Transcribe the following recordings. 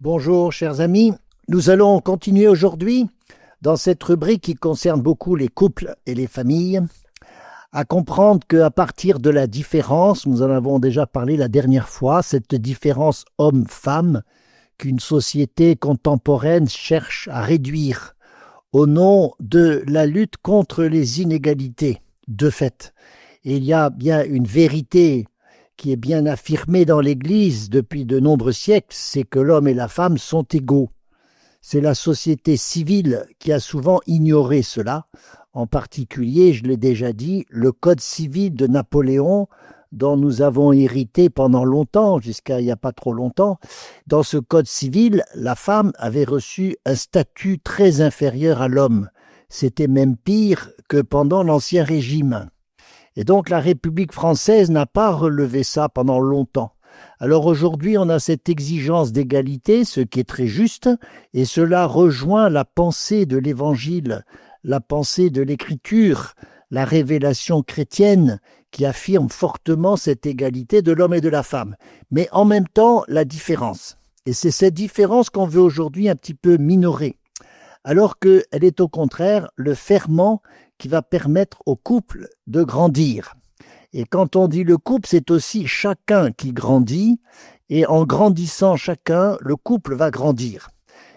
Bonjour chers amis, nous allons continuer aujourd'hui dans cette rubrique qui concerne beaucoup les couples et les familles, à comprendre qu'à partir de la différence, nous en avons déjà parlé la dernière fois, cette différence homme-femme qu'une société contemporaine cherche à réduire au nom de la lutte contre les inégalités, de fait. Et il y a bien une vérité qui est bien affirmé dans l'Église depuis de nombreux siècles, c'est que l'homme et la femme sont égaux. C'est la société civile qui a souvent ignoré cela, en particulier, je l'ai déjà dit, le Code civil de Napoléon, dont nous avons hérité pendant longtemps, jusqu'à il n'y a pas trop longtemps. Dans ce Code civil, la femme avait reçu un statut très inférieur à l'homme. C'était même pire que pendant l'Ancien Régime. Et donc la République française n'a pas relevé ça pendant longtemps. Alors aujourd'hui, on a cette exigence d'égalité, ce qui est très juste, et cela rejoint la pensée de l'Évangile, la pensée de l'Écriture, la révélation chrétienne qui affirme fortement cette égalité de l'homme et de la femme. Mais en même temps, la différence. Et c'est cette différence qu'on veut aujourd'hui un petit peu minorer, alors qu'elle est au contraire le ferment qui va permettre au couple de grandir. Et quand on dit le couple, c'est aussi chacun qui grandit, et en grandissant chacun, le couple va grandir.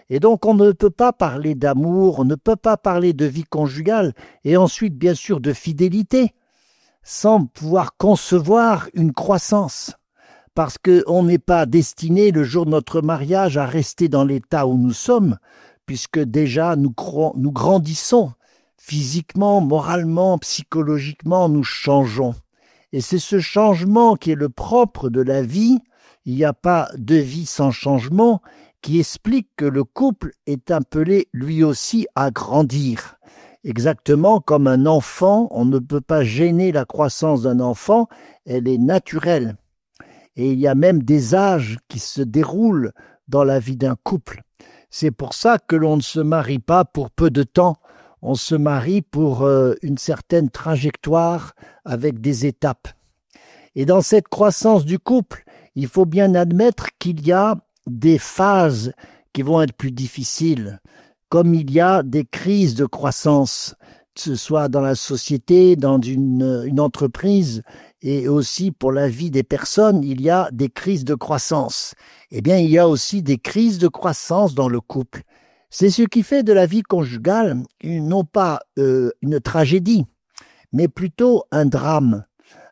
Et donc on ne peut pas parler d'amour, on ne peut pas parler de vie conjugale, et ensuite bien sûr de fidélité, sans pouvoir concevoir une croissance. Parce qu'on n'est pas destiné le jour de notre mariage à rester dans l'état où nous sommes, puisque déjà nous grandissons. Physiquement, moralement, psychologiquement, nous changeons. Et c'est ce changement qui est le propre de la vie, il n'y a pas de vie sans changement, qui explique que le couple est appelé lui aussi à grandir. Exactement comme un enfant, on ne peut pas gêner la croissance d'un enfant, elle est naturelle. Et il y a même des âges qui se déroulent dans la vie d'un couple. C'est pour ça que l'on ne se marie pas pour peu de temps. On se marie pour une certaine trajectoire avec des étapes. Et dans cette croissance du couple, il faut bien admettre qu'il y a des phases qui vont être plus difficiles, comme il y a des crises de croissance, que ce soit dans la société, dans une entreprise, et aussi pour la vie des personnes, il y a des crises de croissance. Eh bien, il y a aussi des crises de croissance dans le couple. C'est ce qui fait de la vie conjugale non pas une tragédie, mais plutôt un drame.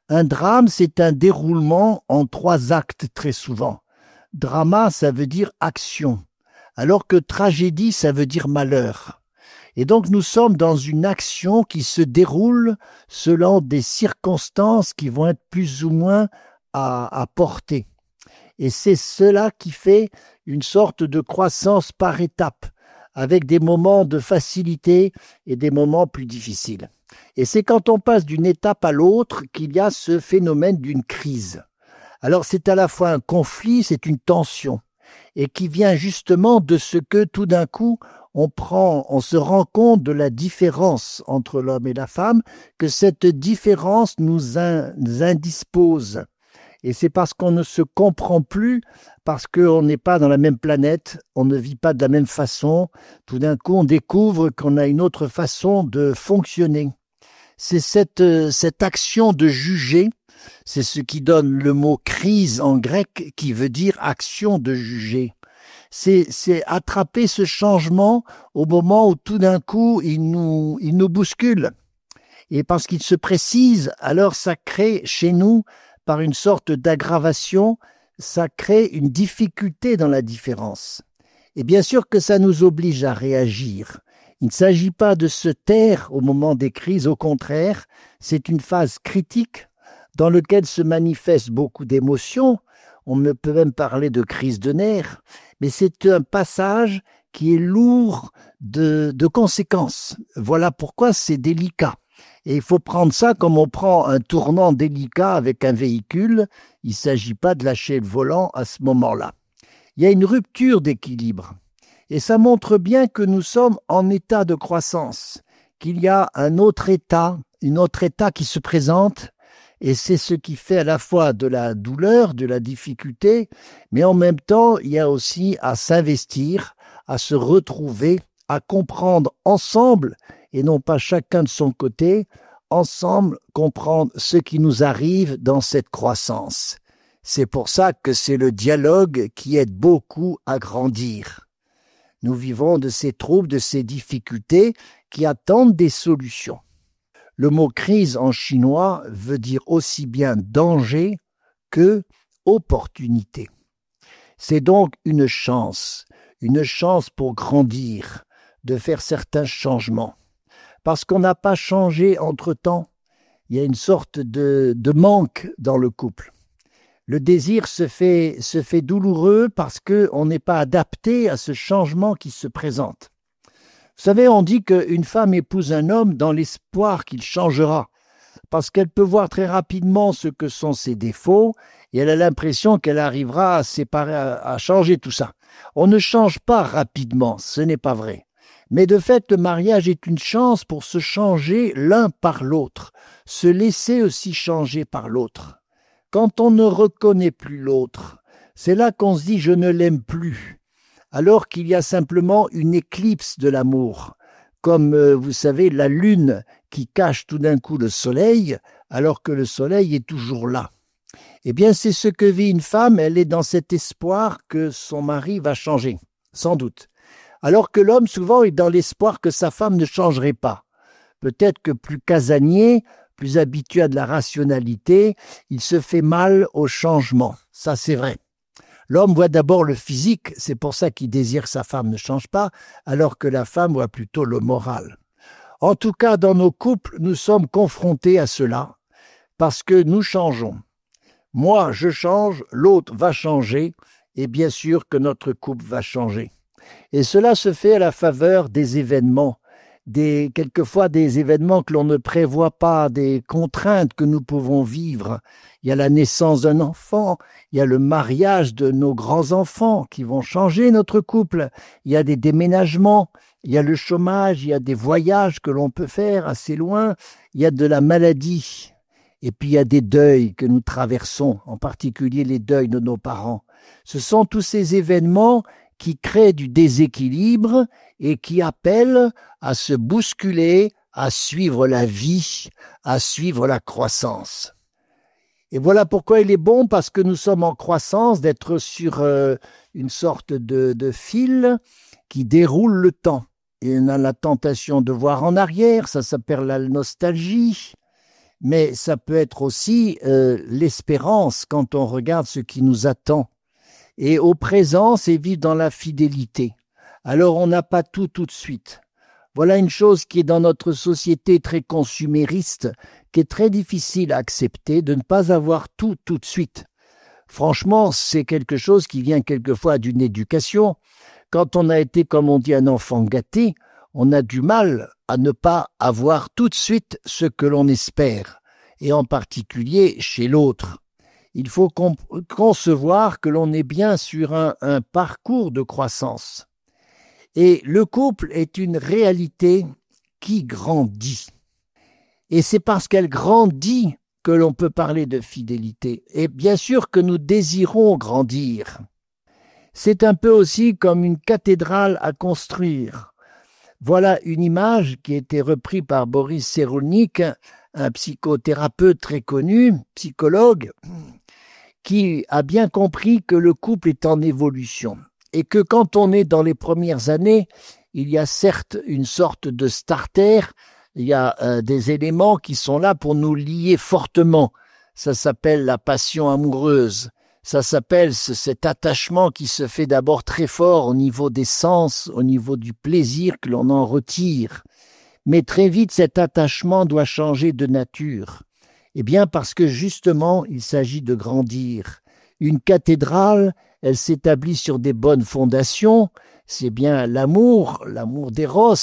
Un drame, c'est un déroulement en 3 actes très souvent. Drama, ça veut dire action, alors que tragédie, ça veut dire malheur. Et donc nous sommes dans une action qui se déroule selon des circonstances qui vont être plus ou moins à porter. Et c'est cela qui fait une sorte de croissance par étapes, avec des moments de facilité et des moments plus difficiles. Et c'est quand on passe d'une étape à l'autre qu'il y a ce phénomène d'une crise. Alors c'est à la fois un conflit, c'est une tension, et qui vient justement de ce que tout d'un coup on se rend compte de la différence entre l'homme et la femme, que cette différence nous indispose. Et c'est parce qu'on ne se comprend plus, parce qu'on n'est pas dans la même planète, on ne vit pas de la même façon. Tout d'un coup, on découvre qu'on a une autre façon de fonctionner. C'est cette action de juger, c'est ce qui donne le mot crise en grec, qui veut dire action de juger. C'est attraper ce changement au moment où tout d'un coup, il nous bouscule. Et parce qu'il se précise, alors ça crée chez nous, par une sorte d'aggravation, ça crée une difficulté dans la différence. Et bien sûr que ça nous oblige à réagir. Il ne s'agit pas de se taire au moment des crises, au contraire, c'est une phase critique dans laquelle se manifestent beaucoup d'émotions. On peut même parler de crise de nerfs, mais c'est un passage qui est lourd de conséquences. Voilà pourquoi c'est délicat. Et il faut prendre ça comme on prend un tournant délicat avec un véhicule. Il ne s'agit pas de lâcher le volant à ce moment-là. Il y a une rupture d'équilibre. Et ça montre bien que nous sommes en état de croissance, qu'il y a un autre état qui se présente Et c'est ce qui fait à la fois de la douleur, de la difficulté, mais en même temps, il y a aussi à s'investir, à se retrouver, à comprendre ensemble, et non pas chacun de son côté, ensemble comprendre ce qui nous arrive dans cette croissance. C'est pour ça que c'est le dialogue qui aide beaucoup à grandir. Nous vivons de ces troubles, de ces difficultés qui attendent des solutions. Le mot crise en chinois veut dire aussi bien danger que opportunité. C'est donc une chance pour grandir, de faire certains changements. Parce qu'on n'a pas changé entre-temps, il y a une sorte de manque dans le couple. Le désir se fait douloureux parce qu'on n'est pas adapté à ce changement qui se présente. Vous savez, on dit qu'une femme épouse un homme dans l'espoir qu'il changera, parce qu'elle peut voir très rapidement ce que sont ses défauts, et elle a l'impression qu'elle arrivera à changer tout ça. On ne change pas rapidement, ce n'est pas vrai. Mais de fait, le mariage est une chance pour se changer l'un par l'autre, se laisser aussi changer par l'autre. Quand on ne reconnaît plus l'autre, c'est là qu'on se dit « je ne l'aime plus », alors qu'il y a simplement une éclipse de l'amour, comme vous savez la lune qui cache tout d'un coup le soleil, alors que le soleil est toujours là. Eh bien, c'est ce que vit une femme, elle est dans cet espoir que son mari va changer, sans doute. Alors que l'homme, souvent, est dans l'espoir que sa femme ne changerait pas. Peut-être que plus casanier, plus habitué à de la rationalité, il se fait mal au changement. Ça, c'est vrai. L'homme voit d'abord le physique, c'est pour ça qu'il désire que sa femme ne change pas, alors que la femme voit plutôt le moral. En tout cas, dans nos couples, nous sommes confrontés à cela, parce que nous changeons. Moi, je change, l'autre va changer, et bien sûr que notre couple va changer. Et cela se fait à la faveur des événements, quelquefois des événements que l'on ne prévoit pas, des contraintes que nous pouvons vivre. Il y a la naissance d'un enfant, il y a le mariage de nos grands-enfants qui vont changer notre couple, il y a des déménagements, il y a le chômage, il y a des voyages que l'on peut faire assez loin, il y a de la maladie, et puis il y a des deuils que nous traversons, en particulier les deuils de nos parents. Ce sont tous ces événements qui créent du déséquilibre et qui appellent à se bousculer, à suivre la vie, à suivre la croissance. Et voilà pourquoi il est bon, parce que nous sommes en croissance, d'être sur une sorte de fil qui déroule le temps. Et on a la tentation de voir en arrière, ça s'appelle la nostalgie, mais ça peut être aussi l'espérance quand on regarde ce qui nous attend. Et au présent, c'est vivre dans la fidélité. Alors on n'a pas tout de suite. Voilà une chose qui est dans notre société très consumériste, qui est très difficile à accepter, de ne pas avoir tout de suite. Franchement, c'est quelque chose qui vient quelquefois d'une éducation. Quand on a été, comme on dit, un enfant gâté, on a du mal à ne pas avoir tout de suite ce que l'on espère, et en particulier chez l'autre. Il faut concevoir que l'on est bien sur un parcours de croissance. Et le couple est une réalité qui grandit. Et c'est parce qu'elle grandit que l'on peut parler de fidélité. Et bien sûr que nous désirons grandir. C'est un peu aussi comme une cathédrale à construire. Voilà une image qui a été reprise par Boris Cyrulnik, un psychothérapeute très connu, psychologue, qui a bien compris que le couple est en évolution et que quand on est dans les premières années, il y a certes une sorte de starter, il y a des éléments qui sont là pour nous lier fortement. Ça s'appelle la passion amoureuse, ça s'appelle cet attachement qui se fait d'abord très fort au niveau des sens, au niveau du plaisir que l'on en retire. Mais très vite, cet attachement doit changer de nature. Eh bien, parce que justement, il s'agit de grandir. Une cathédrale, elle s'établit sur des bonnes fondations, c'est bien l'amour d'éros,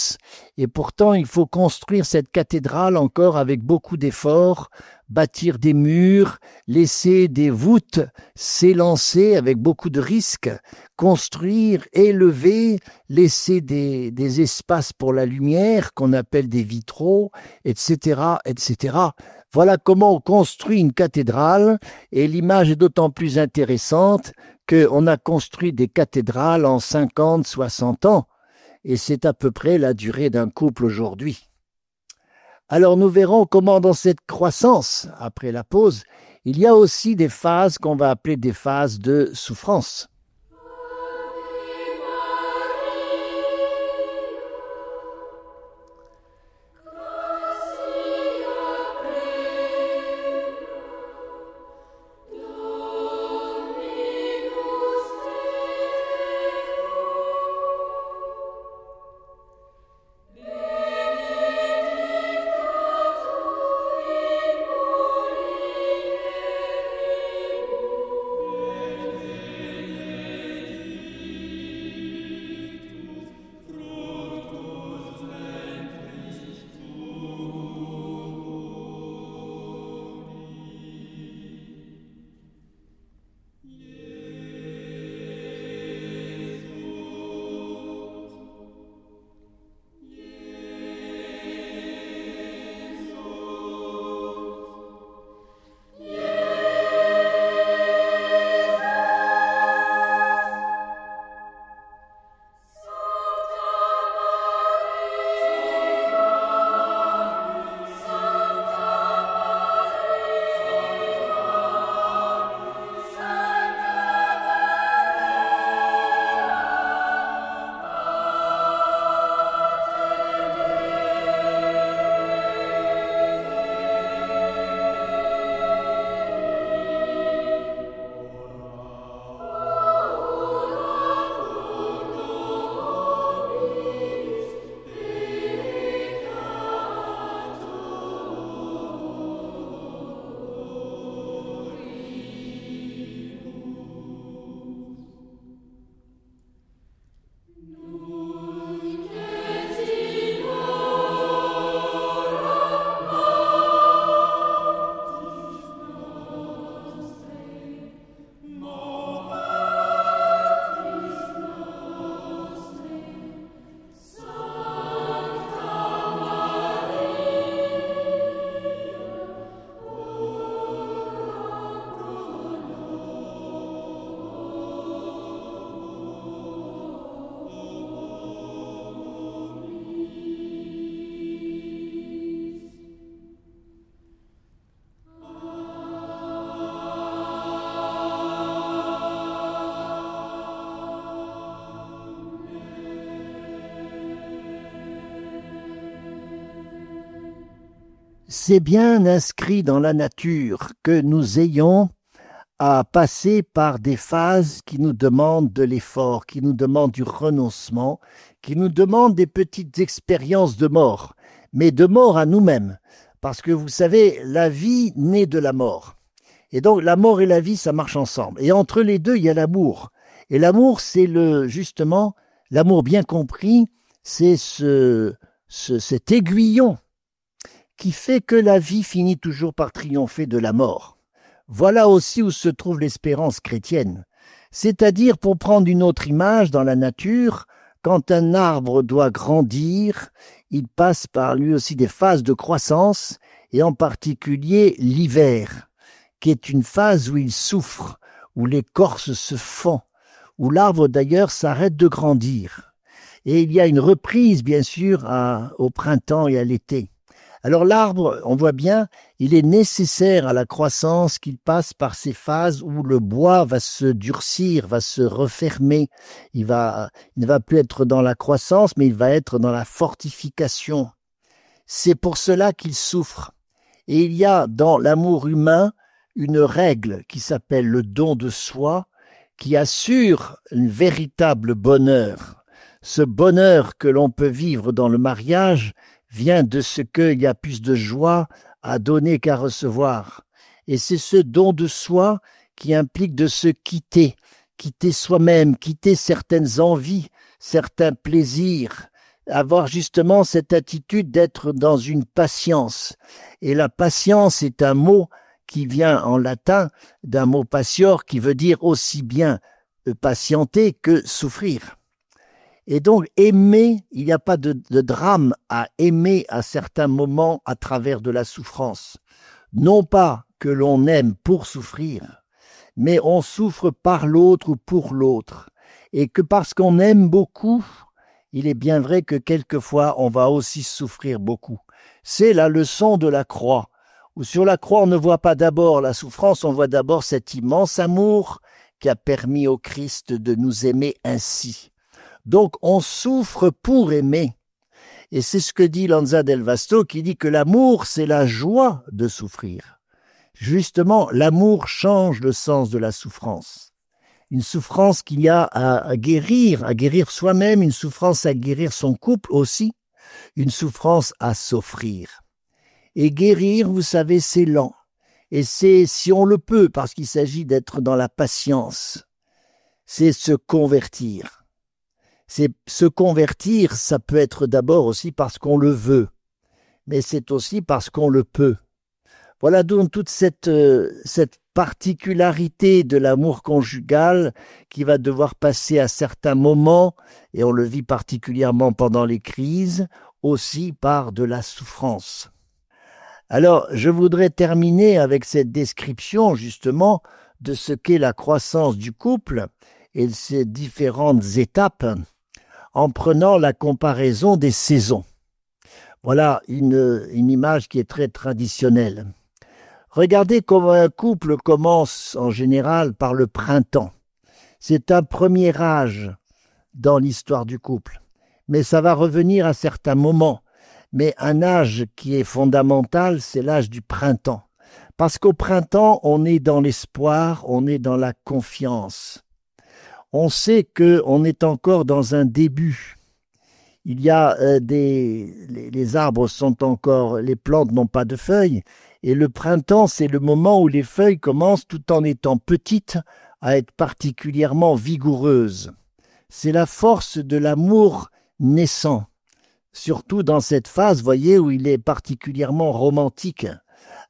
et pourtant il faut construire cette cathédrale encore avec beaucoup d'efforts, bâtir des murs, laisser des voûtes s'élancer avec beaucoup de risques, construire, élever, laisser des espaces pour la lumière qu'on appelle des vitraux, etc., etc. Voilà comment on construit une cathédrale, et l'image est d'autant plus intéressante qu'on a construit des cathédrales en 50, 60 ans, et c'est à peu près la durée d'un couple aujourd'hui. Alors nous verrons comment dans cette croissance, après la pause, il y a aussi des phases qu'on va appeler des phases de souffrance. C'est bien inscrit dans la nature que nous ayons à passer par des phases qui nous demandent de l'effort, qui nous demandent du renoncement, qui nous demandent des petites expériences de mort, mais de mort à nous-mêmes. Parce que vous savez, la vie naît de la mort. Et donc la mort et la vie, ça marche ensemble. Et entre les deux, il y a l'amour. Et l'amour, c'est justement, l'amour bien compris, c'est cet aiguillon qui fait que la vie finit toujours par triompher de la mort. Voilà aussi où se trouve l'espérance chrétienne. C'est-à-dire, pour prendre une autre image dans la nature, quand un arbre doit grandir, il passe par lui aussi des phases de croissance, et en particulier l'hiver, qui est une phase où il souffre, où l'écorce se fend, où l'arbre d'ailleurs s'arrête de grandir. Et il y a une reprise, bien sûr, au printemps et à l'été. Alors l'arbre, on voit bien, il est nécessaire à la croissance qu'il passe par ces phases où le bois va se durcir, va se refermer. Il ne va plus être dans la croissance, mais il va être dans la fortification. C'est pour cela qu'il souffre. Et il y a dans l'amour humain une règle qui s'appelle le don de soi, qui assure un véritable bonheur. Ce bonheur que l'on peut vivre dans le mariage vient de ce qu'il y a plus de joie à donner qu'à recevoir. Et c'est ce don de soi qui implique de se quitter soi-même, quitter certaines envies, certains plaisirs, avoir justement cette attitude d'être dans une patience. Et la patience est un mot qui vient en latin d'un mot patior qui veut dire aussi bien patienter que souffrir. Et donc, aimer, il n'y a pas de drame à aimer à certains moments à travers de la souffrance. Non pas que l'on aime pour souffrir, mais on souffre par l'autre ou pour l'autre. Et que parce qu'on aime beaucoup, il est bien vrai que quelquefois on va aussi souffrir beaucoup. C'est la leçon de la croix, où sur la croix on ne voit pas d'abord la souffrance, on voit d'abord cet immense amour qui a permis au Christ de nous aimer ainsi. Donc on souffre pour aimer. Et c'est ce que dit Lanza del Vasto, qui dit que l'amour, c'est la joie de souffrir. Justement, l'amour change le sens de la souffrance. Une souffrance qu'il y a à guérir soi-même, une souffrance à guérir son couple aussi, une souffrance à s'offrir. Et guérir, vous savez, c'est lent. Et c'est, si on le peut, parce qu'il s'agit d'être dans la patience, c'est se convertir. C'est se convertir, ça peut être d'abord aussi parce qu'on le veut, mais c'est aussi parce qu'on le peut. Voilà donc toute cette particularité de l'amour conjugal qui va devoir passer à certains moments, et on le vit particulièrement pendant les crises, aussi par de la souffrance. Alors, je voudrais terminer avec cette description justement de ce qu'est la croissance du couple et de ses différentes étapes, en prenant la comparaison des saisons. Voilà une image qui est très traditionnelle. Regardez comment un couple commence en général par le printemps. C'est un premier âge dans l'histoire du couple, mais ça va revenir à certains moments. Mais un âge qui est fondamental, c'est l'âge du printemps. Parce qu'au printemps, on est dans l'espoir, on est dans la confiance. On sait qu'on est encore dans un début. Il y a les arbres sont encore, les plantes n'ont pas de feuilles, et le printemps, c'est le moment où les feuilles commencent, tout en étant petites, à être particulièrement vigoureuses. C'est la force de l'amour naissant, surtout dans cette phase, voyez, où il est particulièrement romantique.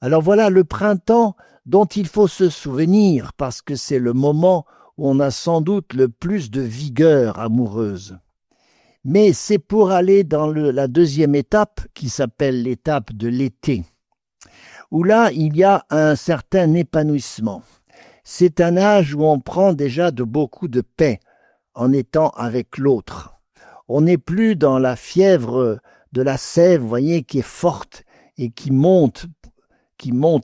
Alors voilà le printemps dont il faut se souvenir, parce que c'est le moment où on a sans doute le plus de vigueur amoureuse. Mais c'est pour aller dans la deuxième étape, qui s'appelle l'étape de l'été, où là, il y a un certain épanouissement. C'est un âge où on prend déjà de beaucoup de paix en étant avec l'autre. On n'est plus dans la fièvre de la sève, vous voyez, qui est forte et qui monte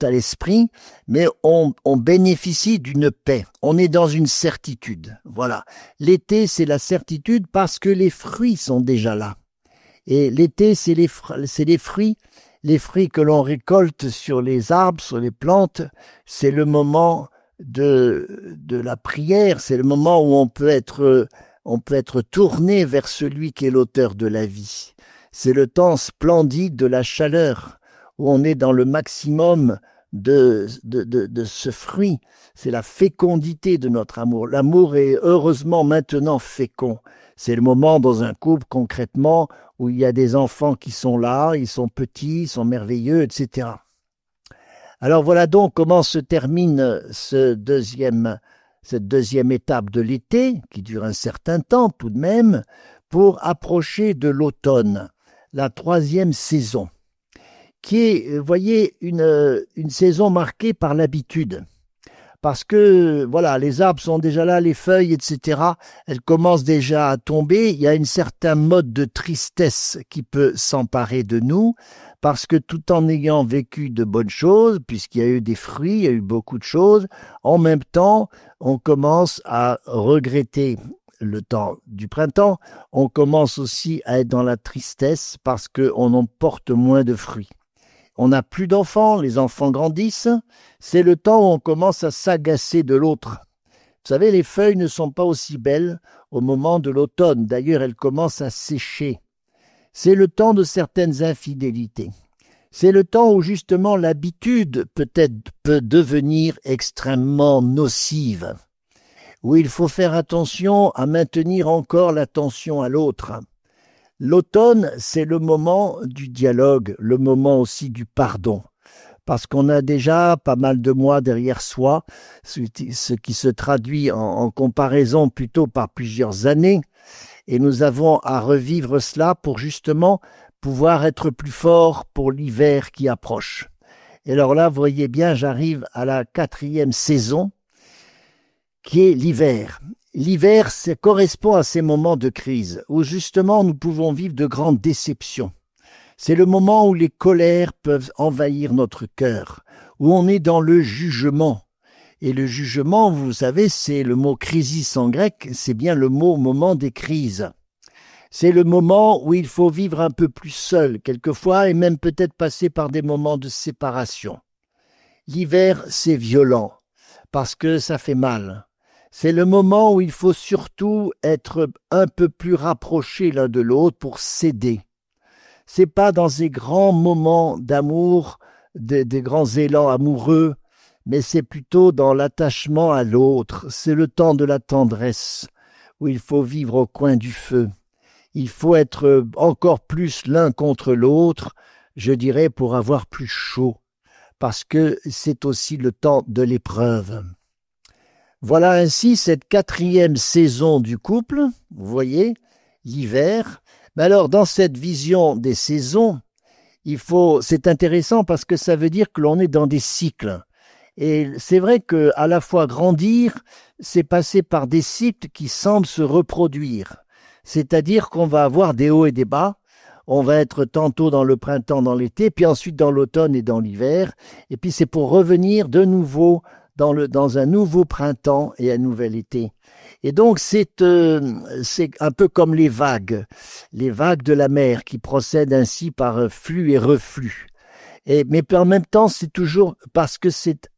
à l'esprit, mais on bénéficie d'une paix. On est dans une certitude. Voilà. L'été, c'est la certitude parce que les fruits sont déjà là. Et l'été, c'est les fruits que l'on récolte sur les arbres, sur les plantes. C'est le moment de la prière, c'est le moment où on peut être tourné vers celui qui est l'auteur de la vie. C'est le temps splendide de la chaleur, où on est dans le maximum de ce fruit. C'est la fécondité de notre amour. L'amour est heureusement maintenant fécond. C'est le moment dans un couple, concrètement, où il y a des enfants qui sont là, ils sont petits, ils sont merveilleux, etc. Alors voilà donc comment se termine cette deuxième étape de l'été, qui dure un certain temps tout de même, pour approcher de l'automne, la troisième saison, qui est, vous voyez, une saison marquée par l'habitude. Parce que, voilà, les arbres sont déjà là, les feuilles, etc., elles commencent déjà à tomber. Il y a un certain mode de tristesse qui peut s'emparer de nous, parce que tout en ayant vécu de bonnes choses, puisqu'il y a eu des fruits, il y a eu beaucoup de choses, en même temps, on commence à regretter le temps du printemps. On commence aussi à être dans la tristesse parce qu'on en porte moins de fruits. On n'a plus d'enfants, les enfants grandissent, c'est le temps où on commence à s'agacer de l'autre. Vous savez, les feuilles ne sont pas aussi belles au moment de l'automne, d'ailleurs elles commencent à sécher. C'est le temps de certaines infidélités. C'est le temps où justement l'habitude peut devenir extrêmement nocive, où il faut faire attention à maintenir encore l'attention à l'autre. L'automne, c'est le moment du dialogue, le moment aussi du pardon, parce qu'on a déjà pas mal de mois derrière soi, ce qui se traduit en comparaison plutôt par plusieurs années, et nous avons à revivre cela pour justement pouvoir être plus forts pour l'hiver qui approche. Et alors là, vous voyez bien, j'arrive à la 4e saison, qui est l'hiver. L'hiver, ça correspond à ces moments de crise, où justement nous pouvons vivre de grandes déceptions. C'est le moment où les colères peuvent envahir notre cœur, où on est dans le jugement. Et le jugement, vous savez, c'est le mot crisis en grec, c'est bien le mot moment des crises. C'est le moment où il faut vivre un peu plus seul, quelquefois, et même peut-être passer par des moments de séparation. L'hiver, c'est violent, parce que ça fait mal. C'est le moment où il faut surtout être un peu plus rapprochés l'un de l'autre pour s'aider. C'est pas dans ces grands moments d'amour, des grands élans amoureux, mais c'est plutôt dans l'attachement à l'autre. C'est le temps de la tendresse, où il faut vivre au coin du feu. Il faut être encore plus l'un contre l'autre, je dirais, pour avoir plus chaud, parce que c'est aussi le temps de l'épreuve. Voilà ainsi cette 4e saison du couple, vous voyez, l'hiver. Mais alors, dans cette vision des saisons, c'est intéressant parce que ça veut dire que l'on est dans des cycles. Et c'est vrai qu'à la fois grandir, c'est passer par des cycles qui semblent se reproduire. C'est-à-dire qu'on va avoir des hauts et des bas. On va être tantôt dans le printemps, dans l'été, puis ensuite dans l'automne et dans l'hiver. Et puis c'est pour revenir de nouveau dans un nouveau printemps et un nouvel été. Et donc c'est un peu comme les vagues de la mer qui procèdent ainsi par flux et reflux. Mais en même temps, c'est toujours parce que c'est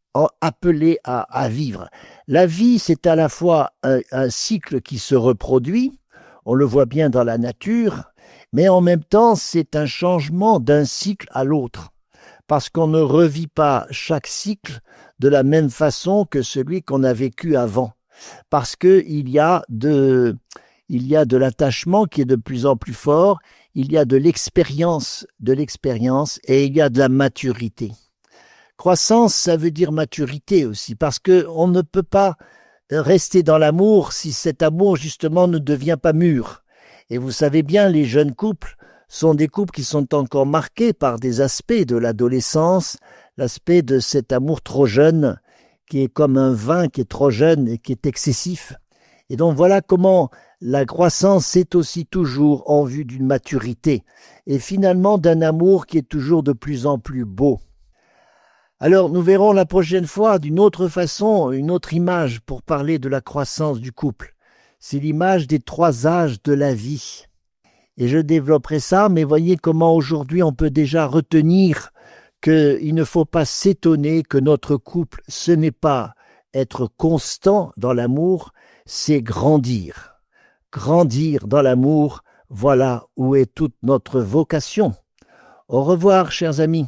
appelé à vivre. La vie, c'est à la fois un cycle qui se reproduit, on le voit bien dans la nature, mais en même temps, c'est un changement d'un cycle à l'autre, parce qu'on ne revit pas chaque cycle de la même façon que celui qu'on a vécu avant, parce qu'il y a de l'attachement qui est de plus en plus fort, il y a de l'expérience et il y a de la maturité. Croissance, ça veut dire maturité aussi, parce qu'on ne peut pas rester dans l'amour si cet amour justement ne devient pas mûr. Et vous savez bien, les jeunes couples sont des couples qui sont encore marqués par des aspects de l'adolescence, l'aspect de cet amour trop jeune, qui est comme un vin qui est trop jeune et qui est excessif. Et donc voilà comment la croissance c'est aussi toujours en vue d'une maturité et finalement d'un amour qui est toujours de plus en plus beau. Alors nous verrons la prochaine fois d'une autre façon, une autre image pour parler de la croissance du couple. C'est l'image des 3 âges de la vie. Et je développerai ça, mais voyez comment aujourd'hui on peut déjà retenir qu'il ne faut pas s'étonner que notre couple, ce n'est pas être constant dans l'amour, c'est grandir. Grandir dans l'amour, voilà où est toute notre vocation. Au revoir, chers amis.